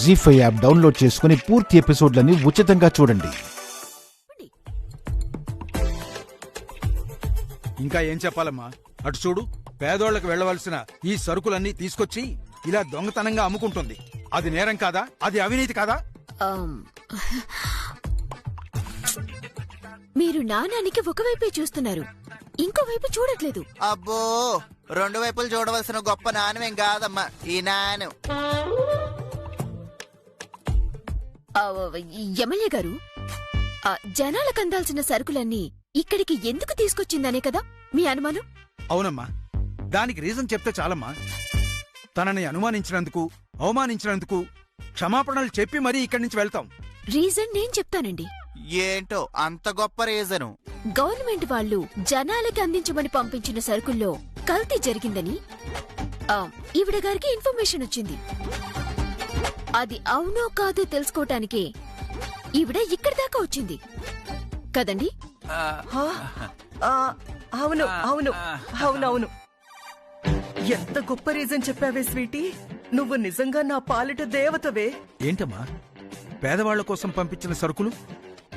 జీ5 app download చేసుకుని పూర్తి ఎపిసోడ్లని ఉచితంగా చూడండి. ఇంకా ఏం చెప్పాలమ్మా? అటు చూడు, పేదోళ్లకు వెళ్లవలసిన ఈ సరుకులన్నీ తీసుకొచ్చి ఇలా దొంగతనంగా అమ్ముకుంటుంది. అది నేరం కాదా? అది అవినీతి కాదా? మీరు నాణానికి ఒకవైపే చూస్తున్నారు, ఇంకోవైపు చూడట్లేదు. అబ్బో, రెండు వైపులు చూడవలసిన గొప్ప నాణ్యం కాదమ్మా ఈ నాణ్యం. ఎమ్మెల్యే గారు, జనాలకు అందాల్సిన సరుకులన్నీ ఇక్కడికి ఎందుకు తీసుకొచ్చిందనే కదా మీ అనుమానం? అవునమ్మా, దానికి రీజన్ చెప్తే చాలమ్మా. తనని అనుమానించినందుకు, అవమానించినందుకు క్షమాపణలు చెప్పి మరీ ఇక్కడి నుంచి వెళ్తాం. రీజన్ నేను చెప్తానండి. ఏంటో అంత గొప్ప రీజను? గవర్నమెంట్ వాళ్ళు జనాలకి అందించమని పంపించిన సరుకుల్లో కల్తీ జరిగిందని ఈవిడ గారికి ఇన్ఫర్మేషన్ వచ్చింది. అది అవునో కాదో తెలుసుకోవటానికే ఈవిడ ఇక్కడి దాకా వచ్చింది కదండి? అవును అవును అవునవును. ఎంత గొప్ప రీజన్ చెప్పావే స్వీటీ, నువ్వు నిజంగా నా పాలిట దేవతవే. ఏంటమ్మా, పేదవాళ్ల కోసం పంపించిన సరుకులు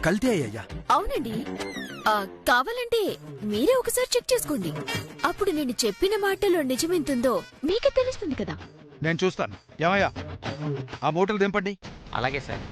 కల్తీ అయ్యాయా? అవునండి. కావాలంటే మీరే ఒకసారి చెక్ చేసుకోండి. అప్పుడు నేను చెప్పిన మాటలో నిజమెంతుందో మీకే తెలుస్తుంది కదా. నేను చూస్తాను. ఏమయ్యా, ఆ మూటలు దింపండి. అలాగే సార్.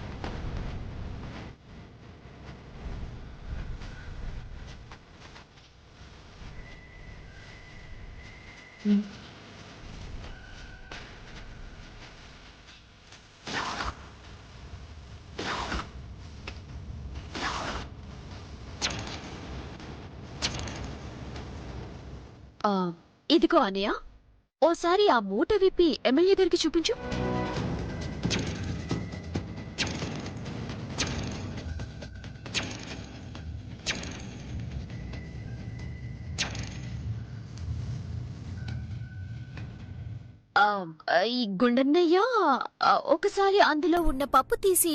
ఇదిగో అనయ్య, ఓసారి ఆ మూట విప్పి ఎమ్మెల్యే గారికి చూపించు. ఈ గుండన్నయ్య, ఒకసారి అందులో ఉన్న పప్పు తీసి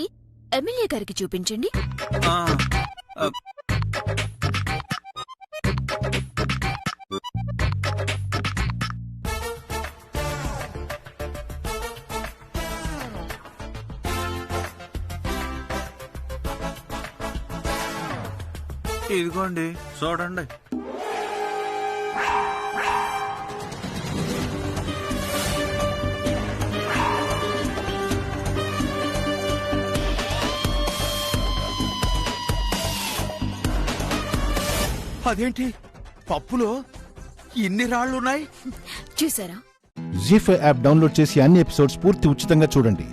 ఎమ్మెల్యే గారికి చూపించండి. ఇదిగోండి చూడండి. అదేంటి, పప్పులో ఇన్ని రాళ్లున్నాయి? చూసారా? జీ5 యాప్ డౌన్లోడ్ చేసి అన్ని ఎపిసోడ్స్ పూర్తి ఉచితంగా చూడండి.